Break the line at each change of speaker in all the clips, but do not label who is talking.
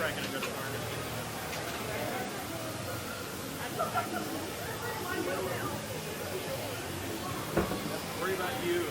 Worry about you. Worry about you.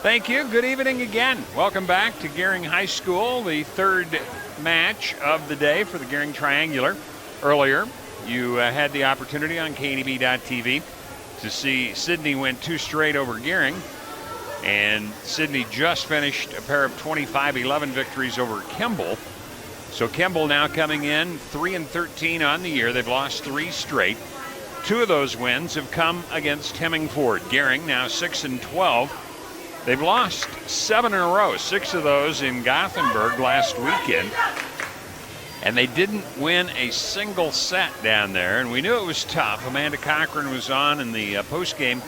Thank you. Good evening again. Welcome back to Gering High School, the third match of the day for the Gering Triangular. Earlier, you had the opportunity on KDB.TV to see Sydney win 2 straight over Gering. And Sydney just finished a pair of 25-11 victories over Kimball. So Kimball now coming in 3-13 on the year. They've lost 3 straight. 2 of those wins have come against Hemmingford. Gering now 6-12. They've lost 7 in a row, 6 of those in Gothenburg last weekend. And they didn't win a single set down there, and we knew it was tough. Amanda Cochran was on in the postgame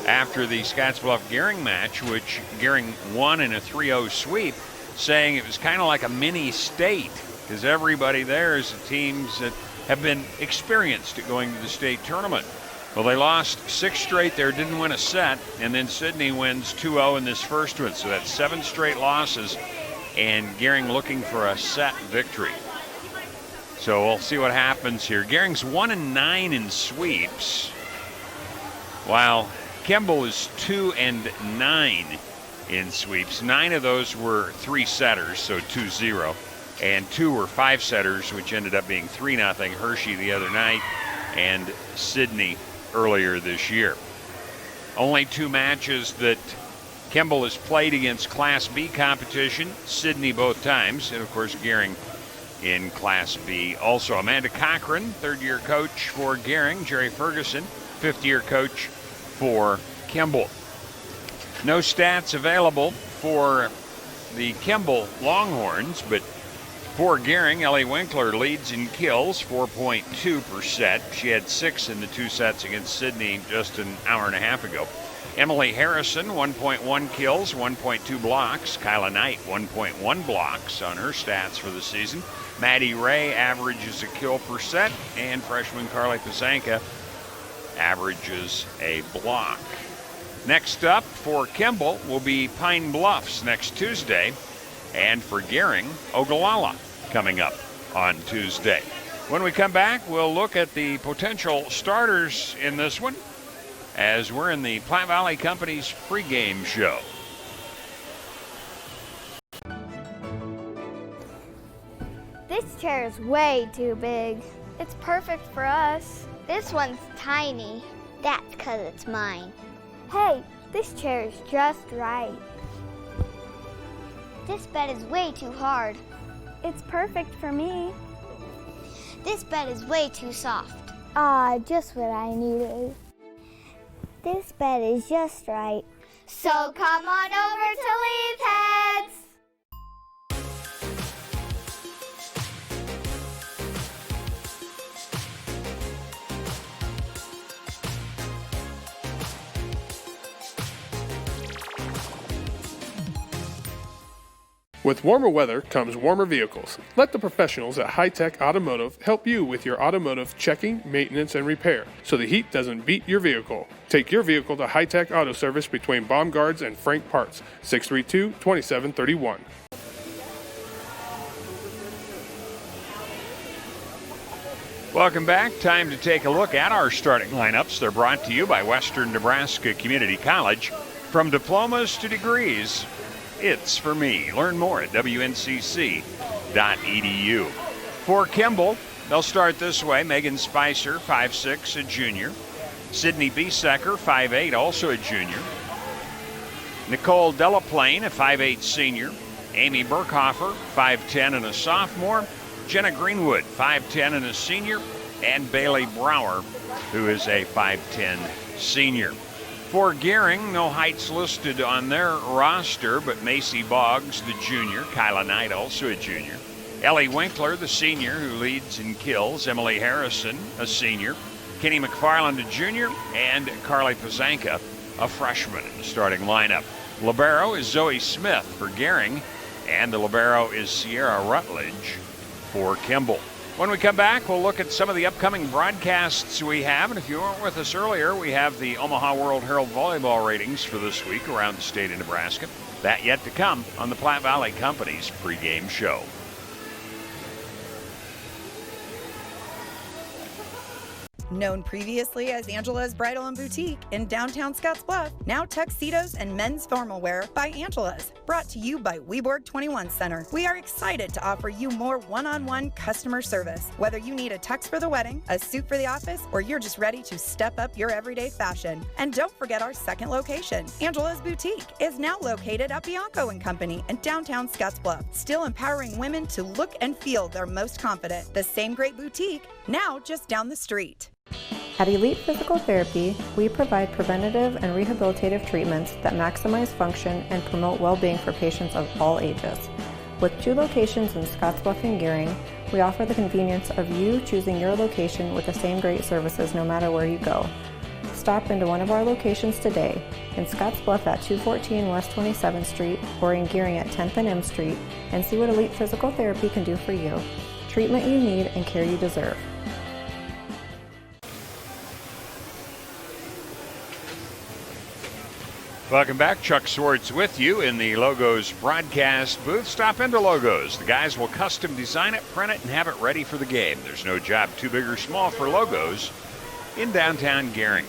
after the Scottsbluff-Gering match, which Gering won in a 3-0 sweep, saying it was kind of like a mini state, because everybody there is teams that have been experienced at going to the state tournament. Well, they lost 6 straight there, didn't win a set, and then Sydney wins 2-0 in this first one. So that's 7 straight losses, and Gering looking for a set victory. So we'll see what happens here. Gering's 1-9 in sweeps, while Kimball is 2-9 in sweeps. 9 of those were 3-setters, so 2-0, and 2 were 5-setters, which ended up being 3-0. Hershey the other night, and Sydney earlier this year. Only 2 matches that Kimball has played against Class B competition, Sydney both times, and of course Gering in Class B. Also, Amanda Cochran, 3rd-year coach for Gering. Jerry Ferguson, 5th-year coach for Kimball. No stats available for the Kimball Longhorns, but for Gering, Ellie Winkler leads in kills, 4.2%. She had 6 in the 2 sets against Sydney just an hour and a half ago. Emily Harrison, 1.1 kills, 1.2 blocks. Kyla Knight, 1.1 blocks on her stats for the season. Maddie Ray averages a kill per set, and freshman Carly Pasanka averages a block. Next up for Kimball will be Pine Bluffs next Tuesday. And for Gering, Ogallala coming up on Tuesday. When we come back, we'll look at the potential starters in this one as we're in the Platte Valley Company's pregame show.
This chair is way too big. It's perfect for us. This one's tiny. That's because it's mine. Hey, this chair is just right. This bed is way too hard. It's perfect for me. This bed is way too soft. Just what I needed. This bed is just right. So come on over to Leith Heads.
With warmer weather comes warmer vehicles. Let the professionals at High Tech Automotive help you with your automotive checking, maintenance, and repair so the heat doesn't beat your vehicle. Take your vehicle to High Tech Auto Service between Baumgards and Frank Parts, 632-2731.
Welcome back. Time to take a look at our starting lineups. They're brought to you by Western Nebraska Community College. From diplomas to degrees, it's for me. Learn more at wncc.edu. For Kimball, they'll start this way. Megan Spicer, 5'6", a junior. Sydney Biesecker, 5'8", also a junior. Nicole Delaplane, a 5'8", senior. Amy Burkhofer, 5'10", and a sophomore. Jenna Greenwood, 5'10", and a senior. and Bailey Brower, who is a 5'10 senior. For Gering, no heights listed on their roster, but Macy Boggs, the junior, Kyla Knight, also a junior, Ellie Winkler, the senior, who leads in kills, Emily Harrison, a senior, Kenny McFarland, a junior, and Carly Pazanka, a freshman in the starting lineup. Libero is Zoe Smith for Gering, and the libero is Sierra Rutledge for Kimball. When we come back, we'll look at some of the upcoming broadcasts we have. And if you weren't with us earlier, we have the Omaha World Herald volleyball ratings for this week around the state of Nebraska. That yet to come on the Platte Valley Company's pregame show.
Known previously as Angela's Bridal and Boutique in downtown Scottsbluff, now tuxedos and men's formal wear by Angela's. Brought to you by Weborg 21 Center. We are excited to offer you more one-on-one customer service. Whether you need a tux for the wedding, a suit for the office, or you're just ready to step up your everyday fashion. And don't forget our second location. Angela's Boutique is now located at Bianco & Company in downtown Scottsbluff, still empowering women to look and feel their most confident. The same great boutique, now just down the street.
At Elite Physical Therapy, we provide preventative and rehabilitative treatments that maximize function and promote well-being for patients of all ages. With 2 locations in Scottsbluff and Gering, we offer the convenience of you choosing your location with the same great services no matter where you go. Stop into one of our locations today, in Scottsbluff at 214 West 27th Street or in Gering at 10th and M Street, and see what Elite Physical Therapy can do for you. Treatment you need and care you deserve.
Welcome back. Chuck Swartz with you in the Logos broadcast booth. Stop into Logos. The guys will custom design it, print it, and have it ready for the game. There's no job too big or small for Logos in downtown Gering.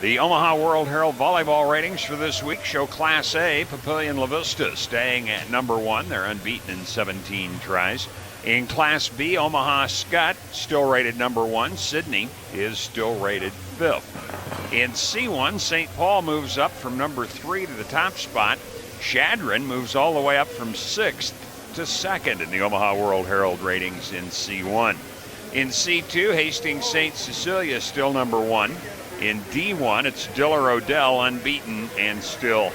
The Omaha World Herald volleyball ratings for this week show Class A, Papillion La Vista staying at number 1. They're unbeaten in 17 tries. In Class B, Omaha Scott still rated number 1. Sydney is still rated 5th. In C1, St. Paul moves up from number 3 to the top spot. Shadron moves all the way up from 6th to 2nd in the Omaha World Herald ratings in C1. In C2, Hastings St. Cecilia still number 1. In D1, it's Diller Odell unbeaten and still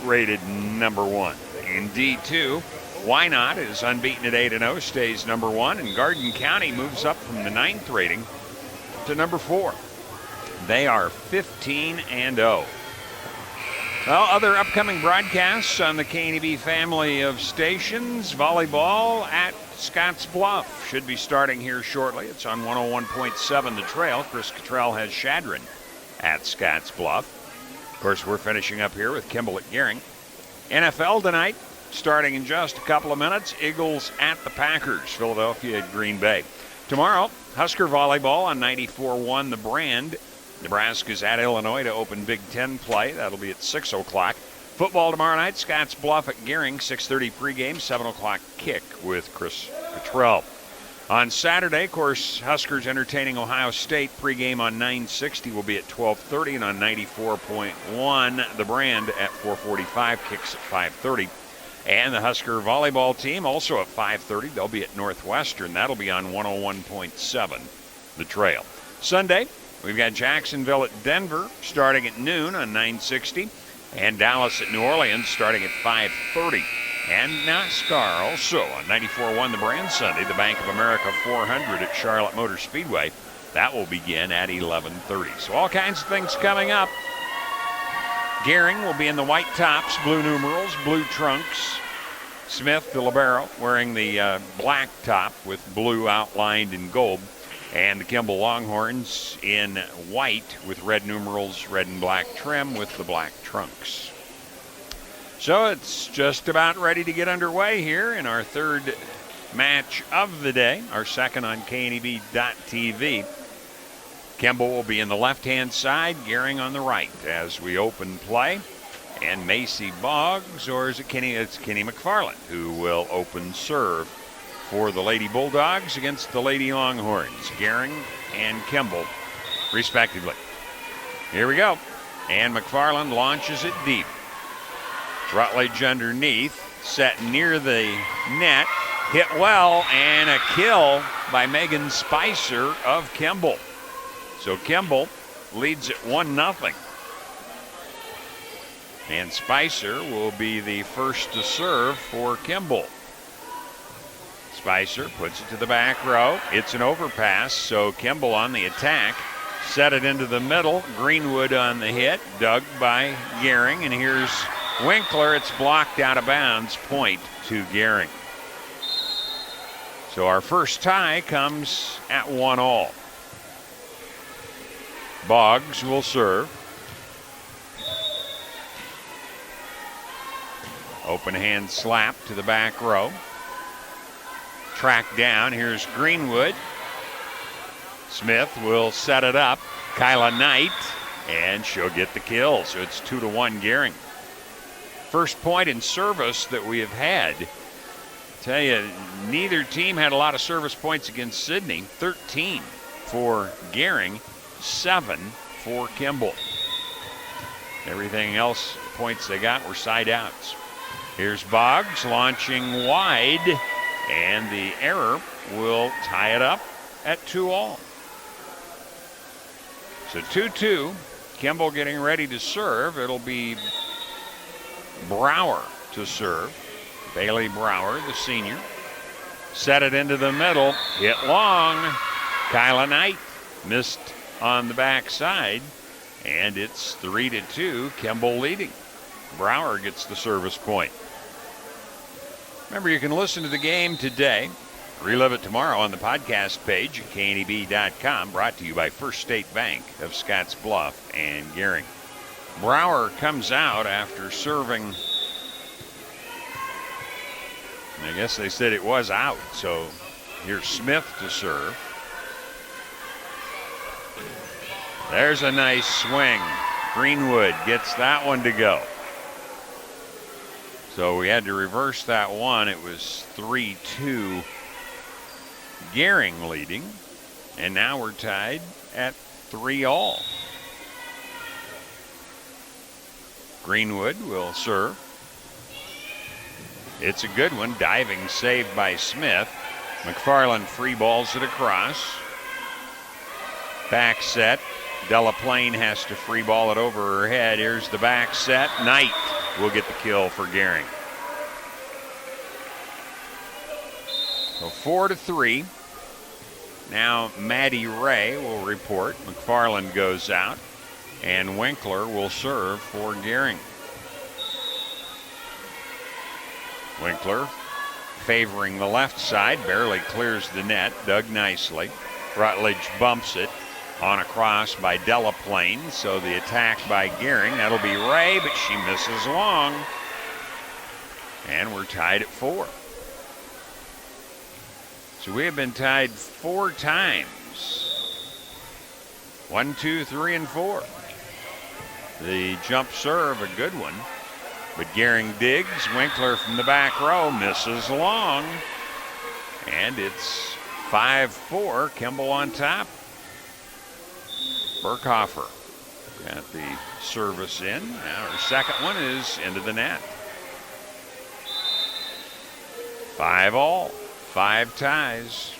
rated number 1. In D2, Why Not is unbeaten at 8-0, stays number 1, and Garden County moves up from the 9th rating to number 4. They are 15-0. Well, other upcoming broadcasts on the KNEB family of stations. Volleyball at Scottsbluff should be starting here shortly. It's on 101.7 The Trail. Chris Cottrell has Shadron at Scottsbluff. Of course, we're finishing up here with Kimball at Gering. NFL tonight, starting in just a couple of minutes. Eagles at the Packers. Philadelphia at Green Bay. Tomorrow, Husker volleyball on 94.1 The Brand. Nebraska's at Illinois to open Big Ten play. That'll be at 6 o'clock. Football tomorrow night, Scottsbluff at Gering, 6:30 pregame, 7 o'clock kick with Chris Cottrell. On Saturday, of course, Huskers entertaining Ohio State. Pregame on 960 will be at 12:30, and on 94.1 The Brand at 4:45, kicks at 5:30. And the Husker volleyball team also at 5:30. They'll be at Northwestern. That'll be on 101.7 The Trail. Sunday, we've got Jacksonville at Denver starting at noon on 960, and Dallas at New Orleans starting at 5:30. And NASCAR also on 94.1 The Brand Sunday, the Bank of America 400 at Charlotte Motor Speedway. That will begin at 11:30. So all kinds of things coming up. Gering will be in the white tops, blue numerals, blue trunks. Smith, the libero, wearing the black top with blue outlined in gold. And the Kimball Longhorns in white with red numerals, red and black trim with the black trunks. So it's just about ready to get underway here in our third match of the day, our second on KNEB.TV. Kimball will be in the left-hand side, Gering on the right as we open play. And Macy Boggs, or is it Kenny? It's Kenny McFarland who will open serve for the Lady Bulldogs against the Lady Longhorns, Gering and Kimball, respectively. Here we go. And McFarland launches it deep. Rutledge underneath, set near the net. hit well, and a kill by Megan Spicer of Kimball. So Kimball leads at 1-0. And Spicer will be the first to serve for Kimball. Spicer puts it to the back row. It's an overpass, so Kimball on the attack. Set it into the middle. Greenwood on the hit, dug by Gering. And here's Winkler. It's blocked out of bounds. Point to Gering. So our first tie comes at 1-1. Boggs will serve. Open hand slap to the back row. Track down. Here's Greenwood. Smith will set it up. Kyla Knight, and she'll get the kill. So it's 2-1 Gering. First point in service that we have had. Tell you, neither team had a lot of service points against Sydney. 13 for Gering, 7 for Kimball. Everything else, points they got were side outs. Here's Boggs launching wide, and the error will tie it up at 2-2. So 2-2, Kimball getting ready to serve. It'll be Brower to serve. Bailey Brower, the senior. Set it into the middle, hit long. Kyla Knight missed on the backside, and it's 3-2, Kimball leading. Brower gets the service point. Remember, you can listen to the game today, relive it tomorrow on the podcast page at kneb.com, brought to you by First State Bank of Scotts Bluff and Gering. Brower comes out after serving. I guess they said it was out, so here's Smith to serve. There's a nice swing. Greenwood gets that one to go. So we had to reverse that one. It was 3-2 Gering leading, and now we're tied at 3-3. Greenwood will serve. It's a good one. Diving save by Smith. McFarland free balls it across. Back set. Delaplane has to free ball it over her head. Here's the back set. Knight will get the kill for Gering. So 4-3. Now Maddie Ray will report. McFarland goes out, and Winkler will serve for Gering. Winkler favoring the left side, barely clears the net, dug nicely. Rutledge bumps it on a cross by Delaplane, so the attack by Gering, that'll be Ray, but she misses long. And we're tied at 4. So we have been tied 4 times. 1, 2, 3, and 4. The jump serve, a good one. But Gering digs. Winkler from the back row misses long. And it's 5-4. Kimball on top. Burkhofer got the service in. Now her second one is into the net. 5-5. 5 ties.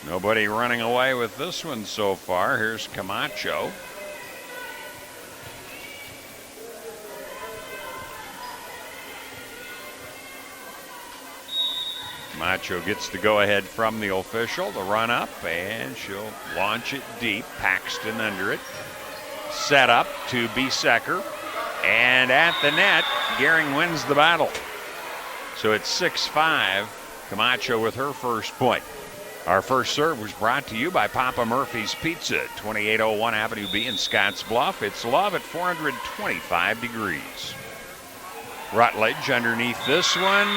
Nobody running away with this one so far. Here's Camacho. Camacho gets the go-ahead from the official, the run-up, and she'll launch it deep. Paxton under it. Set up to Besecker. And at the net, Gering wins the battle. So it's 6-5. Camacho with her first point. Our first serve was brought to you by Papa Murphy's Pizza, 2801 Avenue B in Scotts Bluff. It's love at 425 degrees. Rutledge underneath this one,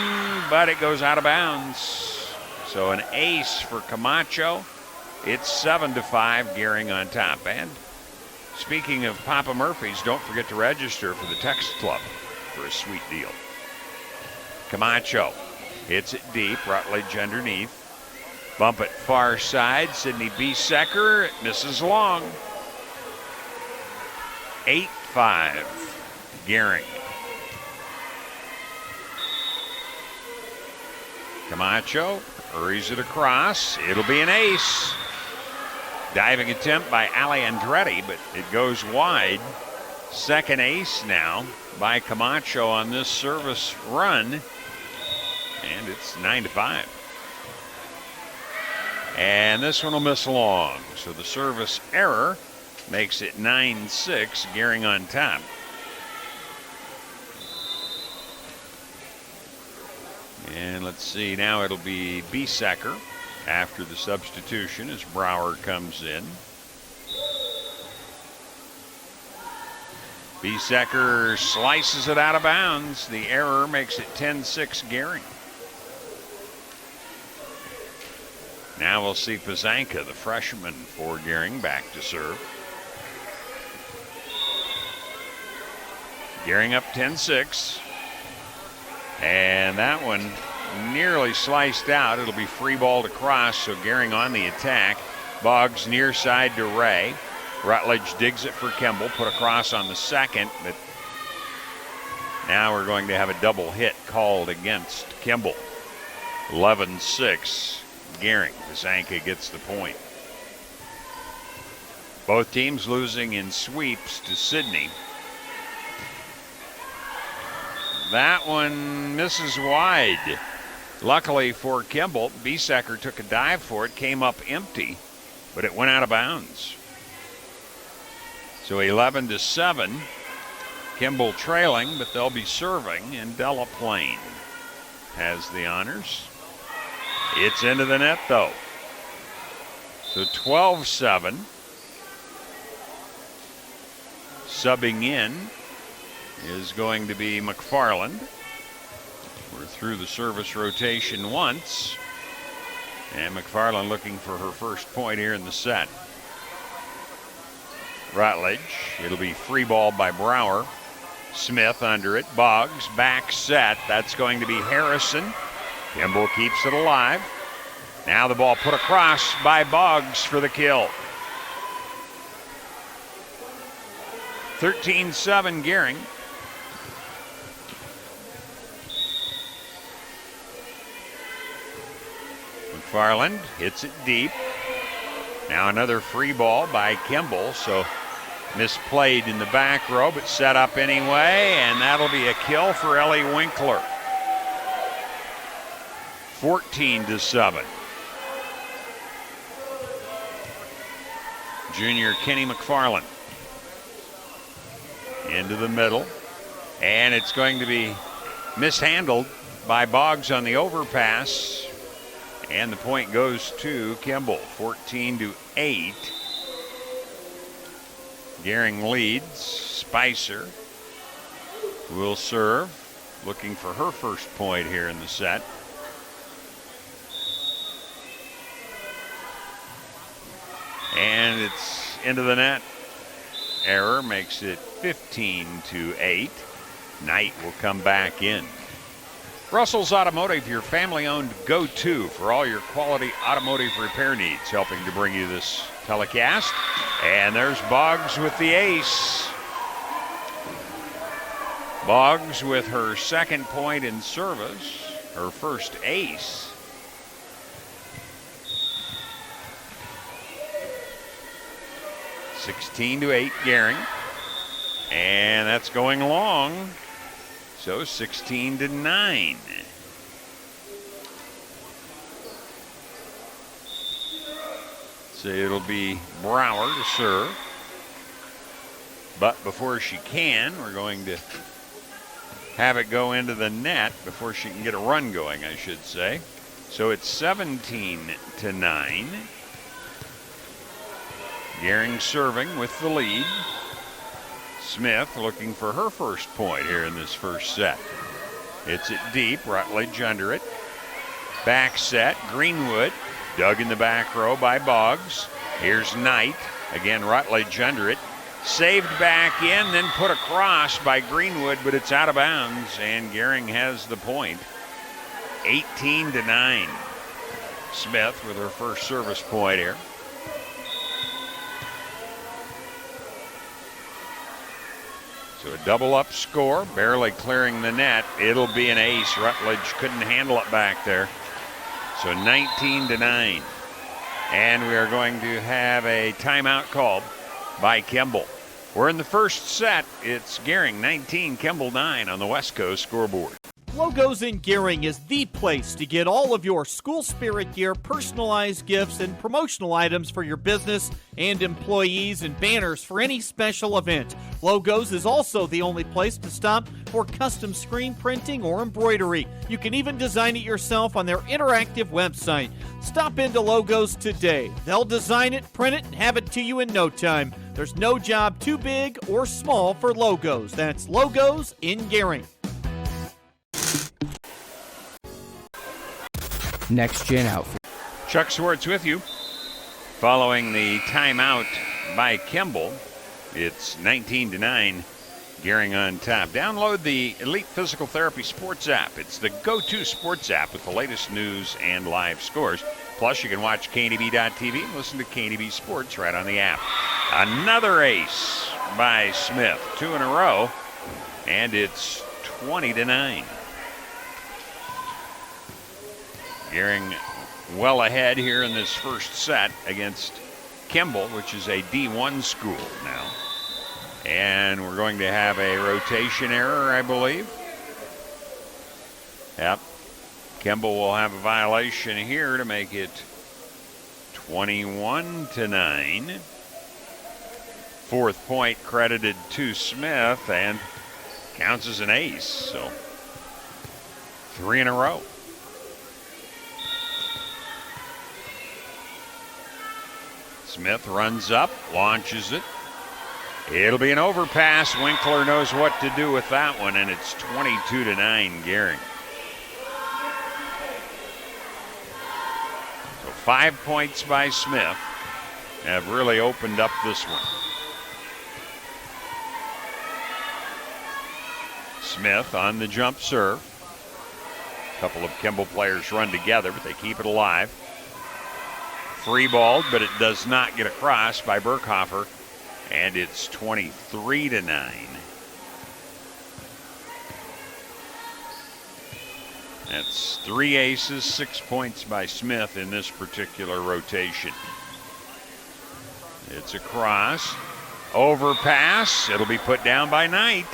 but it goes out of bounds. So an ace for Camacho. It's 7-5, Gering on top. And speaking of Papa Murphy's, don't forget to register for the Text Club for a sweet deal. Camacho hits it deep. Rutledge underneath. Bump it far side. Sydney Besecker. It misses long. 8-5. Gering. Camacho hurries it across. It'll be an ace. Diving attempt by Ali Andretti, but it goes wide. Second ace now by Camacho on this service run. And it's 9-5. And this one will miss long. So the service error makes it 9-6. Gering on top. And let's see, now it'll be Biesecker after the substitution as Brower comes in. Biesecker slices it out of bounds. The error makes it 10-6 Gering. Now we'll see Pazanka, the freshman for Gering, back to serve. Gering up 10-6. And that one nearly sliced out. It'll be free balled across, so Gering on the attack. Boggs near side to Ray. Rutledge digs it for Kimball, put across on the second, but now we're going to have a double hit called against Kimball. 11-6, Gering. Pazanka gets the point. Both teams losing in sweeps to Sydney. That one misses wide. Luckily for Kimball, Biesecker took a dive for it, came up empty, but it went out of bounds. So 11-7, Kimball trailing, but they'll be serving, and Delaplane has the honors. It's into the net though. So 12-7. Subbing in is going to be McFarland. We're through the service rotation once. And McFarland looking for her first point here in the set. Rutledge, it'll be free ball by Brower. Smith under it, Boggs, back set. That's going to be Harrison. Kimball keeps it alive. Now the ball put across by Boggs for the kill. 13-7 Gering. McFarland hits it deep. Now another free ball by Kimball, so misplayed in the back row, but set up anyway, and that'll be a kill for Ellie Winkler. 14-7. Junior Kenny McFarland into the middle, and it's going to be mishandled by Boggs on the overpass, and the point goes to Kimball. 14-8. Gering leads. Spicer will serve, looking for her first point here in the set. And it's into the net. Error makes it 15-8. Knight will come back in. Russell's Automotive, your family-owned go-to for all your quality automotive repair needs, helping to bring you this telecast. And there's Boggs with the ace. Boggs with her second point in service, her first ace. (16-8) Gering, and that's going long. So 16-9. So it'll be Brower to serve. But before she can, we're going to have it go into the net before she can get a run going, I should say. So it's 17-9. Gering serving with the lead. Smith looking for her first point here in this first set. Hits it deep, Rutledge under it. Back set, Greenwood, dug in the back row by Boggs. Here's Knight, again Rutledge under it. Saved back in, then put across by Greenwood, but it's out of bounds, and Gering has the point. 18-9. Smith with her first service point here. So a double-up score, barely clearing the net. It'll be an ace. Rutledge couldn't handle it back there. So 19-9. And we are going to have a timeout called by Kimball. We're in the first set. It's Gering 19, Kimball 9 on the West Coast scoreboard.
Logos in Gering is the place to get all of your school spirit gear, personalized gifts, and promotional items for your business and employees, and banners for any special event. Logos is also the only place to stop for custom screen printing or embroidery. You can even design it yourself on their interactive website. Stop into Logos today. They'll design it, print it, and have it to you in no time. There's no job too big or small for Logos. That's Logos in Gering.
Next Gen Outfit.
Chuck Swartz with you. Following the timeout by Kimball, it's 19-9, Gering on top. Download the Elite Physical Therapy Sports app. It's the go-to sports app with the latest news and live scores. Plus, you can watch KNB.TV and listen to KNB Sports right on the app. Another ace by Smith, 2 in a row, and it's 20-9. Gering well ahead here in this first set against Kimball, which is a D1 school now. And we're going to have a rotation error, I believe. Yep. Kimball will have a violation here to make it 21-9. Fourth point credited to Smith and counts as an ace. So 3 in a row. Smith runs up, launches it. It'll be an overpass. Winkler knows what to do with that one, and it's 22-9 Gering. So 5 points by Smith have really opened up this one. Smith on the jump serve. A couple of Kimball players run together, but they keep it alive. Free balled, but it does not get across by Berkhofer, and it's 23-9. That's 3 aces, 6 points by Smith in this particular rotation. It's a cross, overpass. It'll be put down by Knight,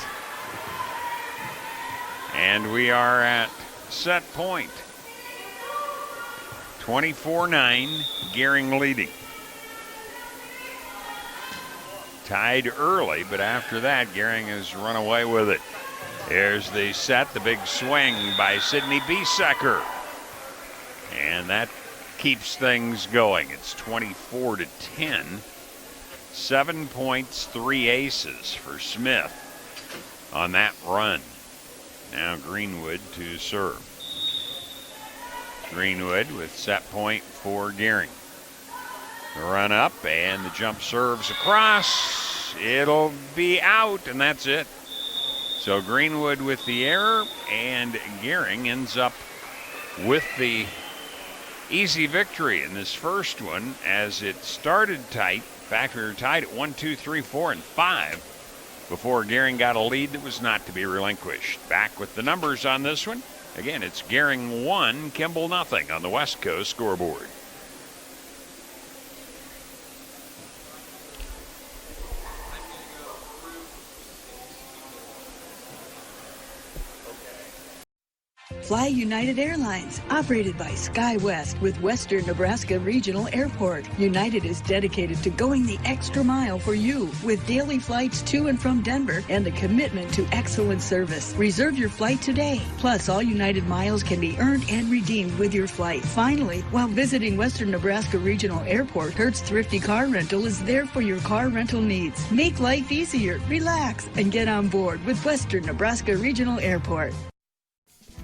and we are at set point. 24-9, Gering leading. Tied early, but after that, Gering has run away with it. There's the set, the big swing by Sidney Biesecker. And that keeps things going. It's 24-10. 7 points, 3 aces for Smith on that run. Now Greenwood to serve. Greenwood with set point for Gering. The run up and the jump serves across. It'll be out, and that's it. So Greenwood with the error, and Gering ends up with the easy victory in this first one, as it started tight. In fact, we were tied at 1, 2, 3, 4, and 5 before Gering got a lead that was not to be relinquished. Back with the numbers on this one. Again, it's Gering 1, Kimball nothing on the West Coast scoreboard.
Fly United Airlines, operated by SkyWest with Western Nebraska Regional Airport. United is dedicated to going the extra mile for you with daily flights to and from Denver and a commitment to excellent service. Reserve your flight today. Plus, all United miles can be earned and redeemed with your flight. Finally, while visiting Western Nebraska Regional Airport, Hertz Thrifty Car Rental is there for your car rental needs. Make life easier, relax, and get on board with Western Nebraska Regional Airport.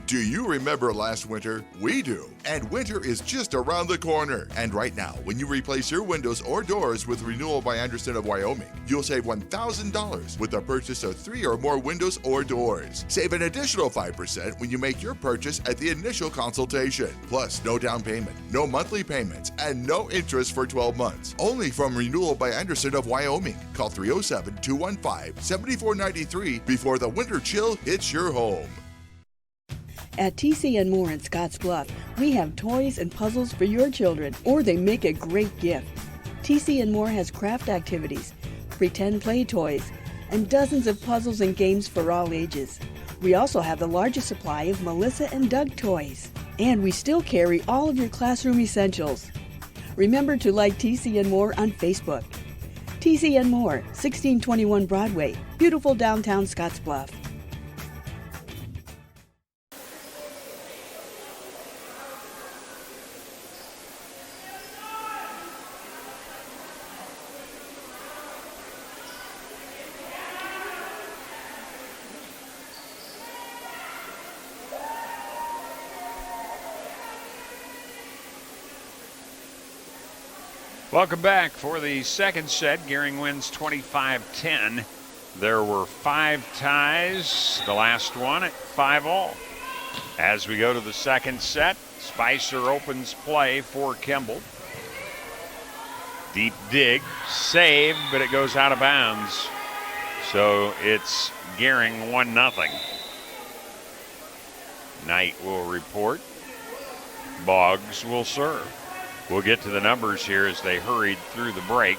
Do you remember last winter? We do. And winter is just around the corner. And right now, when you replace your windows or doors with Renewal by Anderson of Wyoming, you'll save $1,000 with the purchase of 3 or more windows or doors. Save an additional 5% when you make your purchase at the initial consultation. Plus, no down payment, no monthly payments, and no interest for 12 months. Only from Renewal by Anderson of Wyoming. Call 307-215-7493 before the winter chill hits your home.
At TCN Moore in Scotts Bluff, we have toys and puzzles for your children, or they make a great gift. TCN Moore has craft activities, pretend play toys, and dozens of puzzles and games for all ages. We also have the largest supply of Melissa and Doug toys. And we still carry all of your classroom essentials. Remember to like TCN Moore on Facebook. TCN Moore, 1621 Broadway, beautiful downtown Scotts Bluff.
Welcome back for the second set. Gering wins 25-10. There were 5 ties, the last one at 5-all. As we go to the second set, Spicer opens play for Kimball. Deep dig, saved, but it goes out of bounds. So it's Gering 1-0. Knight will report. Boggs will serve. We'll get to the numbers here as they hurried through the break.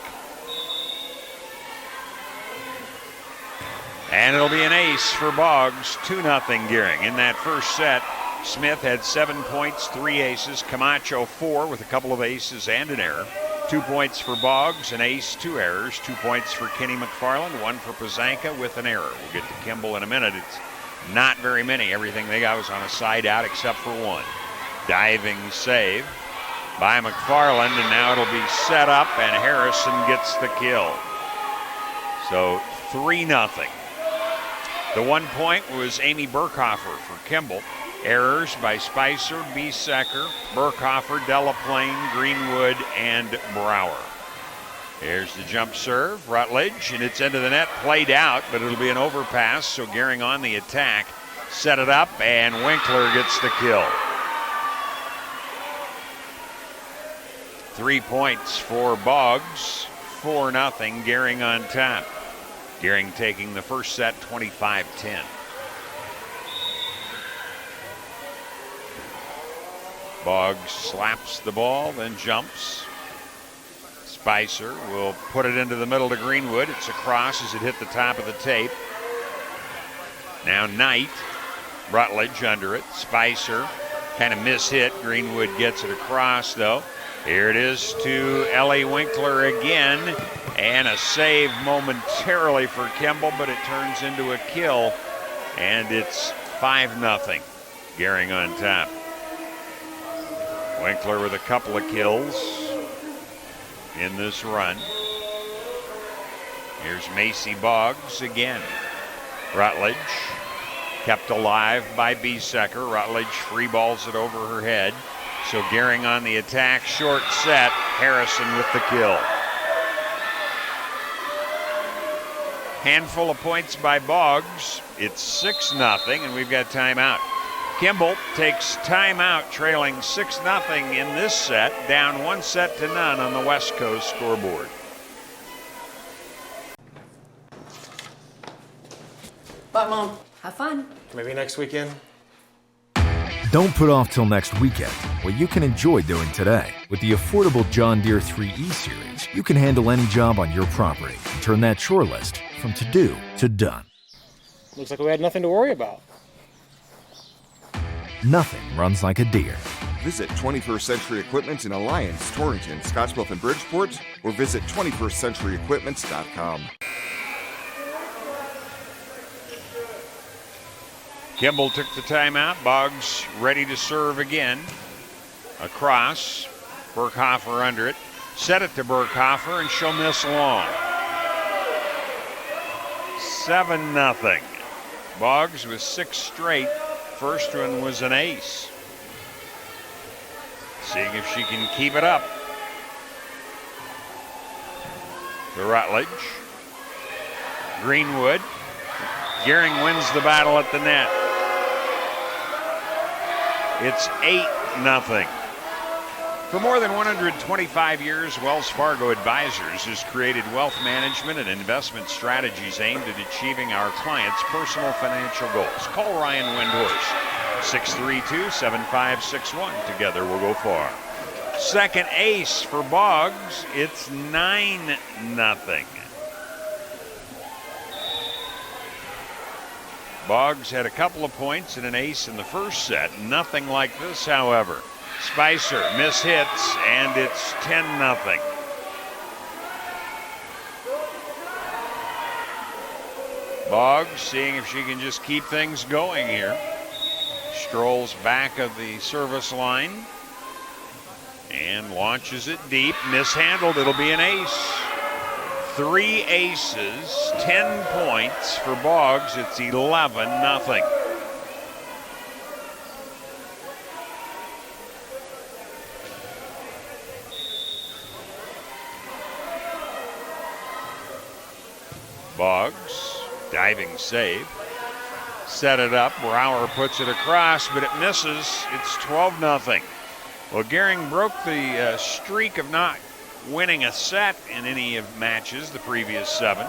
And it'll be an ace for Boggs, 2-0 Gering. In that first set, Smith had 7 points, 3 aces. Camacho 4 with a couple of aces and an error. 2 points for Boggs, an ace, 2 errors. 2 points for Kenny McFarland, 1 for Pazanka with an error. We'll get to Kimball in a minute. It's not very many. Everything they got was on a side out except for 1. Diving save by McFarland, and now it'll be set up, and Harrison gets the kill. So 3-0. The 1 point was Amy Burkhofer for Kimball. Errors by Spicer, Biesecker, Burkhofer, Delaplane, Greenwood, and Brower. Here's the jump serve, Rutledge, and it's into the net, played out, but it'll be an overpass, so Gering on the attack. Set it up, and Winkler gets the kill. 3 points for Boggs, 4-0, Gering on top. Gering taking the first set 25-10. Boggs slaps the ball, then jumps. Spicer will put it into the middle to Greenwood. It's across as it hit the top of the tape. Now Knight, Rutledge under it. Spicer kind of mishit. Greenwood gets it across though. Here it is to Ellie Winkler again, and a save momentarily for Kimball, but it turns into a kill, and it's 5-0. Gering on top. Winkler with a couple of kills in this run. Here's Macy Boggs again. Rutledge kept alive by Biesecker. Rutledge free balls it over her head. So Gering on the attack, short set, Harrison with the kill. Handful of points by Boggs. It's 6-0, and we've got timeout. Kimball takes timeout, trailing 6-0 in this set, down 1-0 on the West Coast scoreboard.
Bye, Mom. Have fun.
Maybe next weekend.
Don't put off till next weekend what you can enjoy doing today. With the affordable John Deere 3E Series, you can handle any job on your property and turn that chore list from to-do to done.
Looks like we had nothing to worry about.
Nothing runs like a Deere.
Visit 21st Century Equipment in Alliance, Torrington, Scottsbluff, and Bridgeport, or visit 21stcenturyequipments.com.
Kimball took the timeout. Boggs ready to serve again. Across. Burkhofer under it. Set it to Burkhofer, and she'll miss long. 7-0. Boggs with 6 straight. First one was an ace. Seeing if she can keep it up. To Rutledge. Greenwood. Gering wins the battle at the net. It's 8-0. For more than 125 years, Wells Fargo Advisors has created wealth management and investment strategies aimed at achieving our clients' personal financial goals. Call Ryan Windhorst 6-3-2-7-5-6-1. Together we'll go far. Second ace for Boggs. It's 9-0. Boggs had a couple of points and an ace in the first set. Nothing like this, however. Spicer mishits, and it's 10-0. Boggs seeing if she can just keep things going here. Strolls back of the service line and launches it deep. Mishandled, it'll be an ace. 3 aces, 10 points for Boggs. It's 11-0. Boggs, diving save. Set it up. Brower puts it across, but it misses. It's 12-0. Well, Gering broke the streak of not winning a set in any of matches the previous 7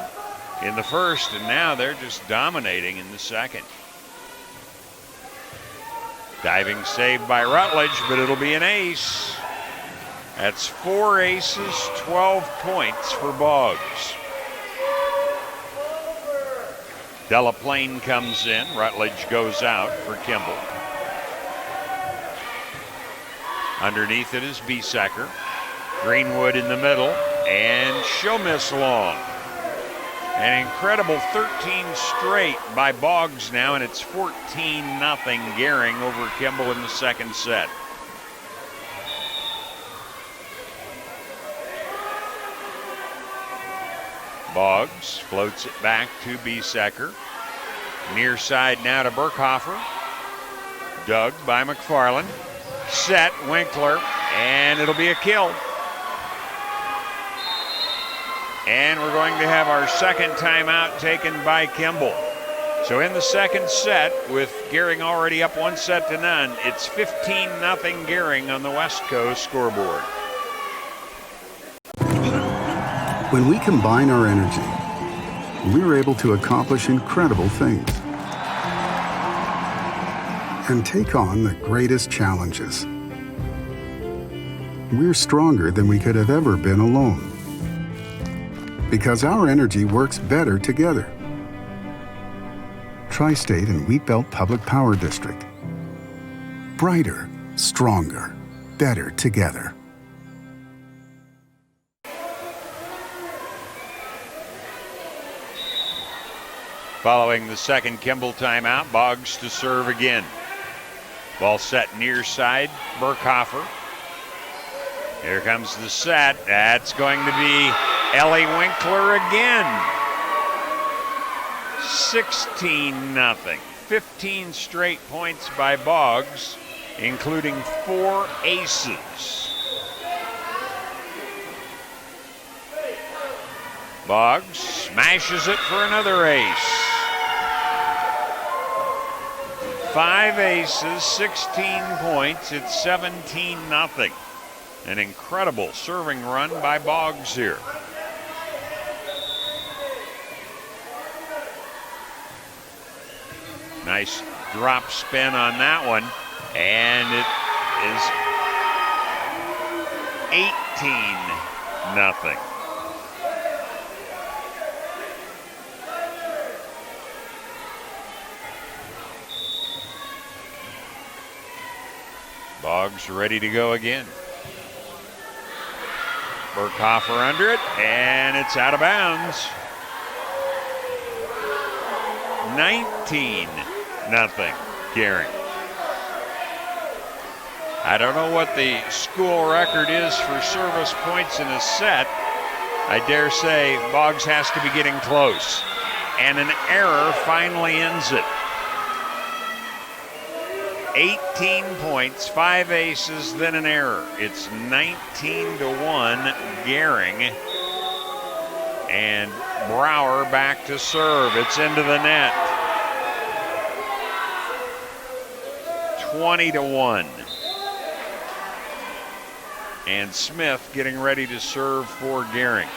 in the first, and now they're just dominating in the second. Diving save by Rutledge, but it'll be an ace. That's 4 aces, 12 points for Boggs. Delaplane comes in. Rutledge goes out for Kimball. Underneath it is Biesecker. Greenwood in the middle, and she'll miss long. An incredible 13 straight by Boggs now, and it's 14-0 Gering over Kimball in the second set. Boggs floats it back to Biesecker. Near side now to Burkhofer. Dug by McFarland. Set, Winkler, and it'll be a kill. And we're going to have our second timeout taken by Kimball. So in the second set, with Gering already up 1-0, it's 15-0 Gering on the West Coast scoreboard.
When we combine our energy, we're able to accomplish incredible things and take on the greatest challenges. We're stronger than we could have ever been alone because our energy works better together. Tri-State and Wheatbelt Public Power District. Brighter, stronger, better together.
Following the second Kimball timeout, Boggs to serve again. Ball set near side, Burkhofer. Here comes the set. That's going to be Ellie Winkler again. 16-0. 15 straight points by Boggs, including 4 aces. Boggs smashes it for another ace. 5 aces, 16 points. It's 17-0. An incredible serving run by Boggs here. Nice drop spin on that one. And it is 18-0. Boggs ready to go again. Burkhofer under it, and it's out of bounds. 19-0 Gering. I don't know what the school record is for service points in a set. I dare say Boggs has to be getting close. And an error finally ends it. 18 points, 5 aces, then an error. It's 19-1 Gering. And Brower back to serve. It's into the net. 20-1. And Smith getting ready to serve for Gering.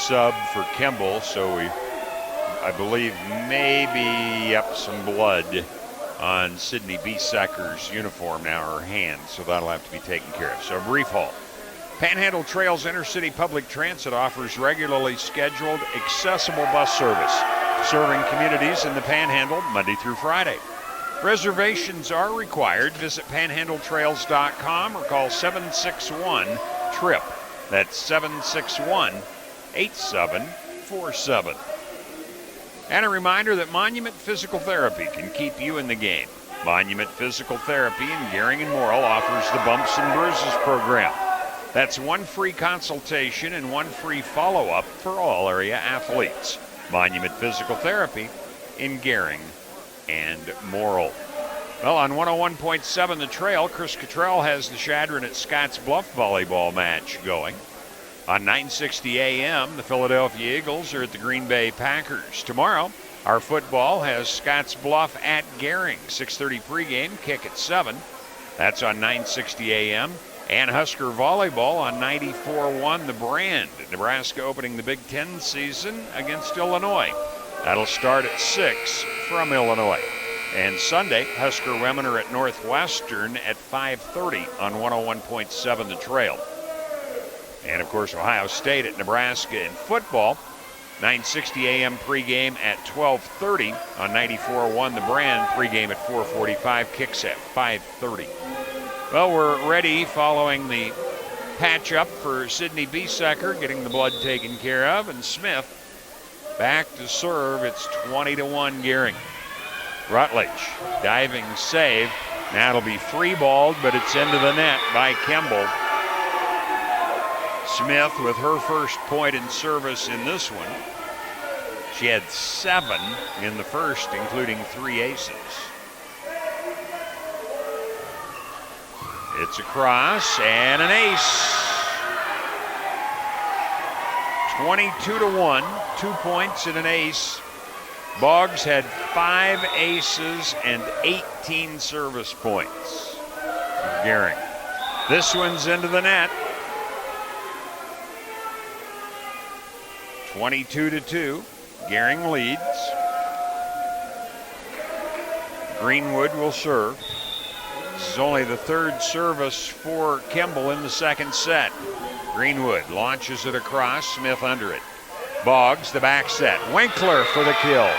sub for Kimball, so I believe, maybe some blood on Sydney Biesecker's uniform now, her hand, so that'll have to be taken care of. So a brief halt. Panhandle Trails Intercity Public Transit offers regularly scheduled, accessible bus service, serving communities in the Panhandle Monday through Friday. Reservations are required. Visit panhandletrails.com or call 761-TRIP. That's 761-8747. And a reminder that Monument Physical Therapy can keep you in the game. Monument Physical Therapy in Gering and Morrill offers the Bumps and Bruises program. That's one free consultation and one free follow-up for all area athletes. Monument Physical Therapy in Gering and Morrill. Well, on 101.7 The Trail, Chris Cottrell has the Chadron at Scotts Bluff volleyball match going. On 960 AM, the Philadelphia Eagles are at the Green Bay Packers. Tomorrow, our football has Scotts Bluff at Gering. 6:30 pregame, kick at 7. That's on 960 AM. And Husker volleyball on 94.1 The Brand. Nebraska opening the Big Ten season against Illinois. That'll start at 6 from Illinois. And Sunday, Husker women are at Northwestern at 5:30 on 101.7 The Trail. And, of course, Ohio State at Nebraska in football. 960 AM pregame at 12:30 on 94.1 The Brand. Pregame at 4:45, kicks at 5:30. Well, we're ready following the patch-up for Sydney Biesecker, getting the blood taken care of. And Smith back to serve. It's 20-1 Gering. Rutledge, diving save. Now it'll be free-balled, but it's into the net by Kimball. Smith with her first point in service in this one. She had 7 in the first, including 3 aces. It's a cross and an ace. 22-1, 2 points and an ace. Boggs had 5 aces and 18 service points. Gering. This one's into the net. 22-2. Gering leads. Greenwood will serve. This is only the third service for Kimball in the second set. Greenwood launches it across. Smith under it. Boggs, the back set. Winkler for the kill.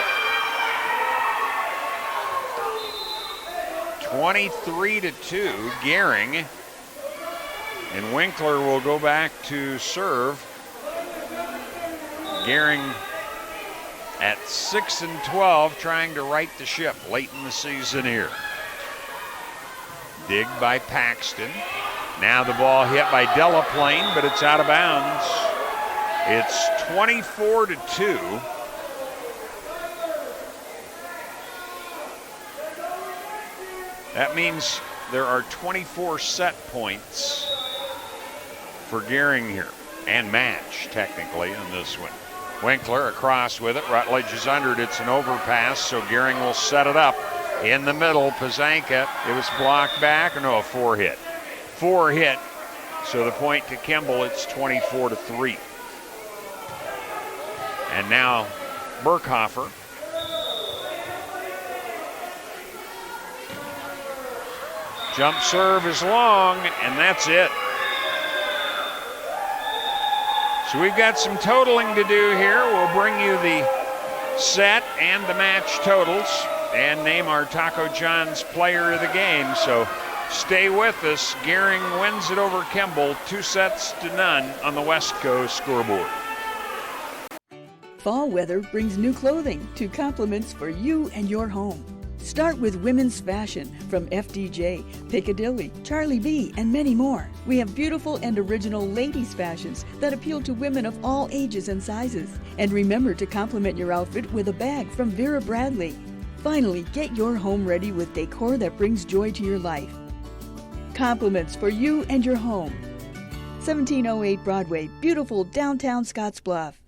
23-2, Gering. And Winkler will go back to serve. Gering at 6-12, trying to right the ship late in the season here. Dig by Paxton. Now the ball hit by Delaplane, but it's out of bounds. It's 24-2. That means there are 24 set points for Gering here, and match technically in this one. Winkler across with it. Rutledge is under it. It's an overpass, so Gering will set it up in the middle. Pazanka, it was blocked back. No, a 4-hit. 4-hit, so the point to Kimball, it's 24-3. And now Burkhofer. Jump serve is long, and that's it. So we've got some totaling to do here. We'll bring you the set and the match totals and name our Taco John's player of the game. So stay with us. Gering wins it over Kimball, 2-0 on the West Coast scoreboard.
Fall weather brings new clothing to compliments for you and your home. Start with women's fashion from FDJ, Piccadilly, Charlie B, and many more. We have beautiful and original ladies' fashions that appeal to women of all ages and sizes. And remember to complement your outfit with a bag from Vera Bradley. Finally, get your home ready with decor that brings joy to your life. Compliments for you and your home. 1708 Broadway, beautiful downtown Scotts Bluff.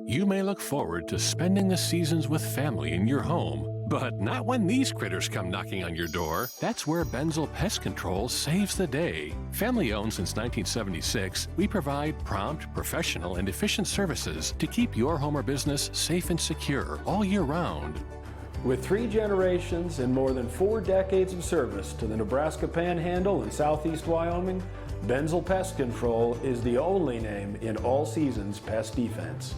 You may look forward to spending the seasons with family in your home, But not when these critters come knocking on your door. That's where Benzel Pest Control saves the day. Family owned since 1976, we provide prompt, professional, and efficient services to keep your home or business safe and secure all year round.
With 3 generations and more than 4 decades of service to the Nebraska Panhandle and Southeast Wyoming, Benzel Pest Control is the only name in all seasons pest defense.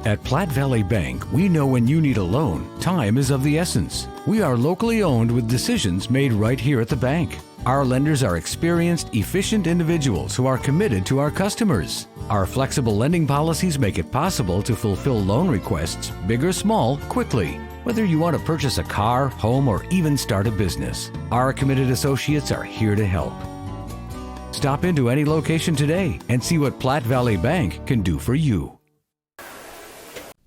At Platte Valley Bank, we know when you need a loan, time is of the essence. We are locally owned with decisions made right here at the bank. Our lenders are experienced, efficient individuals who are committed to our customers. Our flexible lending policies make it possible to fulfill loan requests, big or small, quickly. Whether you want to purchase a car, home, or even start a business, our committed associates are here to help. Stop into any location today and see what Platte Valley Bank can do for you.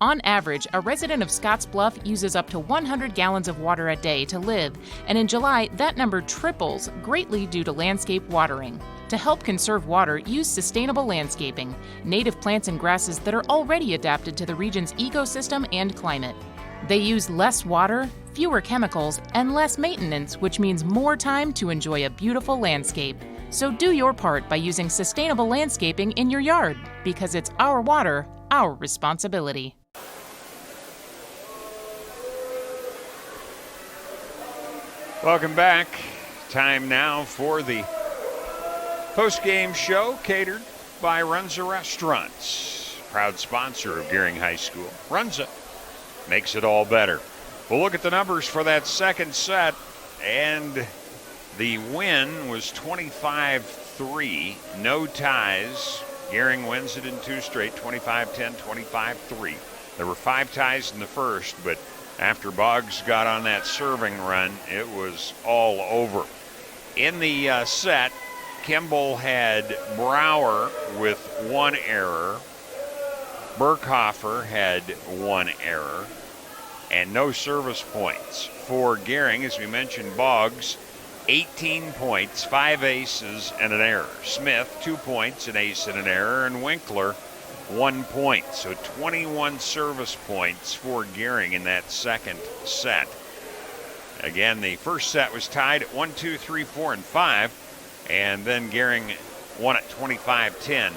On average, a resident of Scottsbluff uses up to 100 gallons of water a day to live, and in July, that number triples, greatly due to landscape watering. To help conserve water, use sustainable landscaping, native plants and grasses that are already adapted to the region's ecosystem and climate. They use less water, fewer chemicals, and less maintenance, which means more time to enjoy a beautiful landscape. So do your part by using sustainable landscaping in your yard, because it's our water, our responsibility.
Welcome back. Time now for the post-game show catered by Runza Restaurants, proud sponsor of Gering High School. Runza makes it all better. We'll look at the numbers for that second set, and the win was 25-3, no ties. Gering wins it in 2 straight, 25-10, 25-3. There were 5 ties in the first, but after Boggs got on that serving run, it was all over. In the set, Kimball had Brower with 1 error. Burkhofer had 1 error. And no service points. For Gering, as we mentioned, Boggs, 18 points, 5 aces, and an error. Smith, 2 points, an ace and an error. And Winkler, 1 point. So 21 service points for Gering in that second set. Again, the first set was tied at 1, 2, 3, 4, and 5. And then Gering won at 25-10.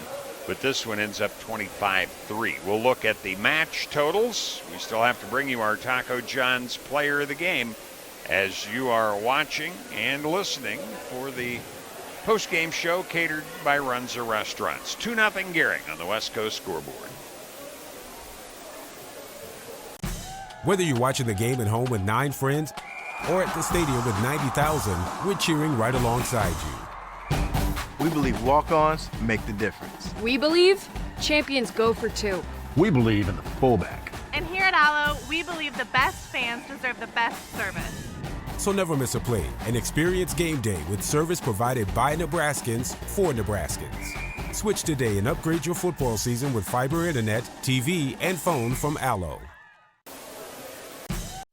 But this one ends up 25-3. We'll look at the match totals. We still have to bring you our Taco John's Player of the Game as you are watching and listening for the post-game show catered by Runza Restaurants. 2-0 Gering on the West Coast scoreboard.
Whether you're watching the game at home with 9 friends or at the stadium with 90,000, we're cheering right alongside you.
We believe walk-ons make the difference.
We believe champions go for 2.
We believe in the fullback.
And here at Allo, we believe the best fans deserve the best service.
So never miss a play and experience game day with service provided by Nebraskans for Nebraskans. Switch today and upgrade your football season with fiber internet, TV, and phone from Allo.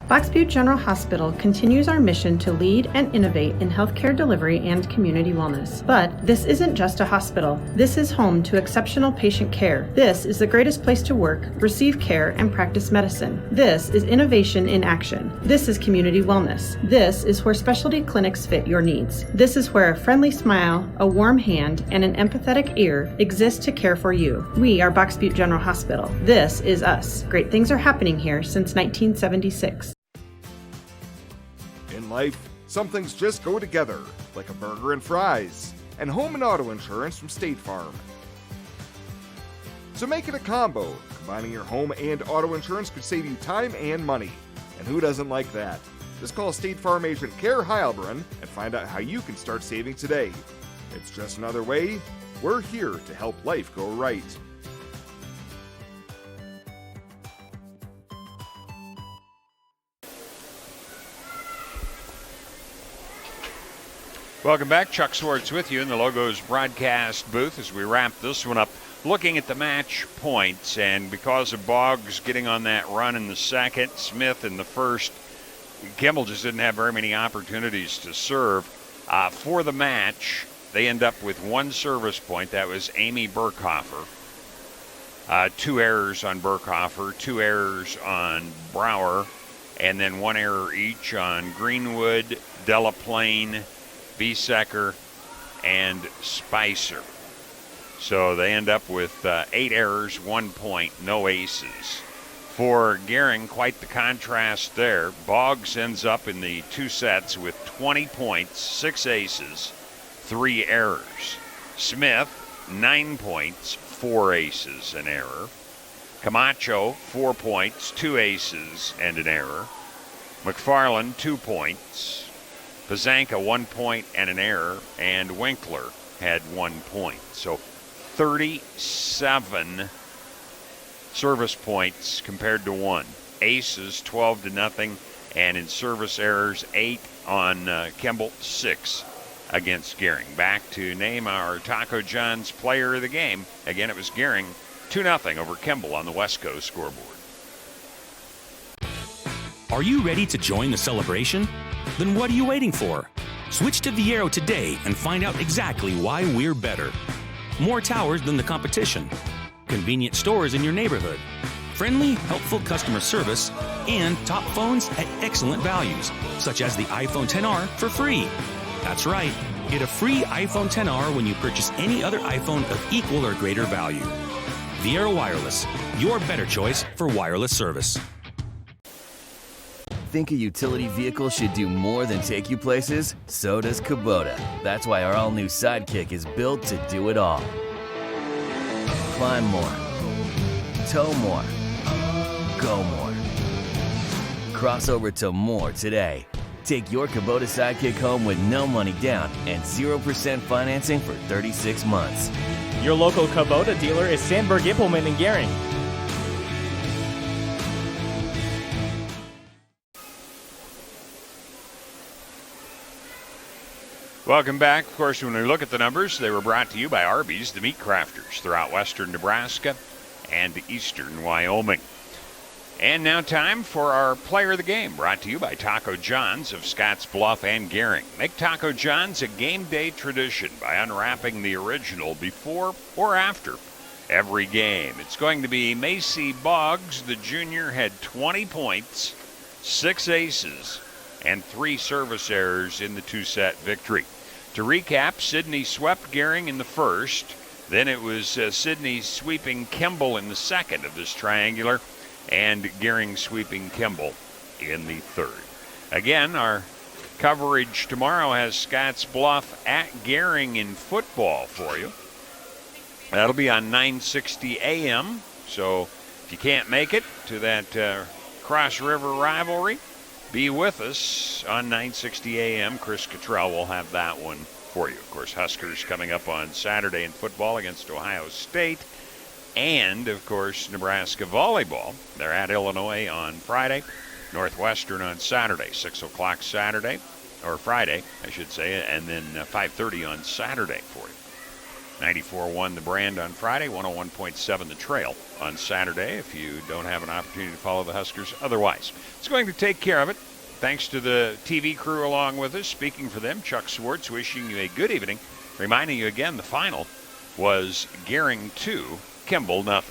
Box Butte General Hospital continues our mission to lead and innovate in healthcare delivery and community wellness. But this isn't just a hospital. This is home to exceptional patient care. This is the greatest place to work, receive care, and practice medicine. This is innovation in action. This is community wellness. This is where specialty clinics fit your needs. This is where a friendly smile, a warm hand, and an empathetic ear exist to care for you. We are Box Butte General Hospital. This is us. Great things are happening here since 1976.
In life, some things just go together, like a burger and fries, and home and auto insurance from State Farm. So make it a combo. Combining your home and auto insurance could save you time and money. And who doesn't like that? Just call State Farm agent Kerr Heilbrunn and find out how you can start saving today. It's just another way. We're here to help life go right.
Welcome back. Chuck Swartz with you in the Logos broadcast booth as we wrap this one up, looking at the match points. And because of Boggs getting on that run in the second, Smith in the first, Kimball just didn't have very many opportunities to serve. For the match, they end up with 1 service point. That was Amy Burkhofer. 2 errors on Burkhofer, 2 errors on Brower, and then 1 error each on Greenwood, Delaplane, Biesecker, and Spicer. So they end up with 8 errors, 1 point, no aces. For Gering, quite the contrast there. Boggs ends up in the 2 sets with 20 points, 6 aces, 3 errors. Smith, 9 points, 4 aces, an error. Camacho, 4 points, 2 aces, and an error. McFarland, 2 points. Pazanka, 1 point and an error. And Winkler had 1 point. So 37 service points compared to 1. Aces, 12-0. And in service errors, 8 on Kimball, 6 against Gering. Back to name our Taco John's player of the game. Again, it was Gering, 2-0 over Kimball on the West Coast scoreboard.
Are you ready to join the celebration? Then what are you waiting for? Switch to Viero today and find out exactly why we're better. More towers than the competition. Convenient stores in your neighborhood. Friendly, helpful customer service. And top phones at excellent values, such as the iPhone XR for free. That's right. Get a free iPhone XR when you purchase any other iPhone of equal or greater value. Viero Wireless, your better choice for wireless service.
Think a utility vehicle should do more than take you places? So does Kubota. That's why our all-new Sidekick is built to do it all. Climb more. Tow more. Go more. Cross over to more today. Take your Kubota Sidekick home with no money down and 0% financing for 36 months.
Your local Kubota dealer is Sandberg Implement in Gering.
Welcome back. Of course, when we look at the numbers, they were brought to you by Arby's, the meat crafters throughout western Nebraska and eastern Wyoming. And now time for our player of the game, brought to you by Taco John's of Scotts Bluff and Gering. Make Taco John's a game day tradition by unwrapping the original before or after every game. It's going to be Macy Boggs. The junior had 20 points, 6 aces, and 3 service errors in the 2-set victory. To recap, Sydney swept Gering in the first. Then it was Sydney sweeping Kimball in the second of this triangular, and Gering sweeping Kimball in the third. Again, our coverage tomorrow has Scotts Bluff at Gering in football for you. That'll be on 9:60 a.m. So if you can't make it to that Cross River rivalry, be with us on 9:60 a.m. Chris Cottrell will have that one for you. Of course, Huskers coming up on Saturday in football against Ohio State. And, of course, Nebraska volleyball. They're at Illinois on Friday. Northwestern on Saturday, 6 o'clock Saturday, or Friday, I should say, and then 5:30 on Saturday for you. 94.1 the Brand on Friday, 101.7 the Trail on Saturday if you don't have an opportunity to follow the Huskers otherwise. It's going to take care of it. Thanks to the TV crew along with us. Speaking for them, Chuck Swartz wishing you a good evening. Reminding you again, the final was Gering 2, Kimball 0.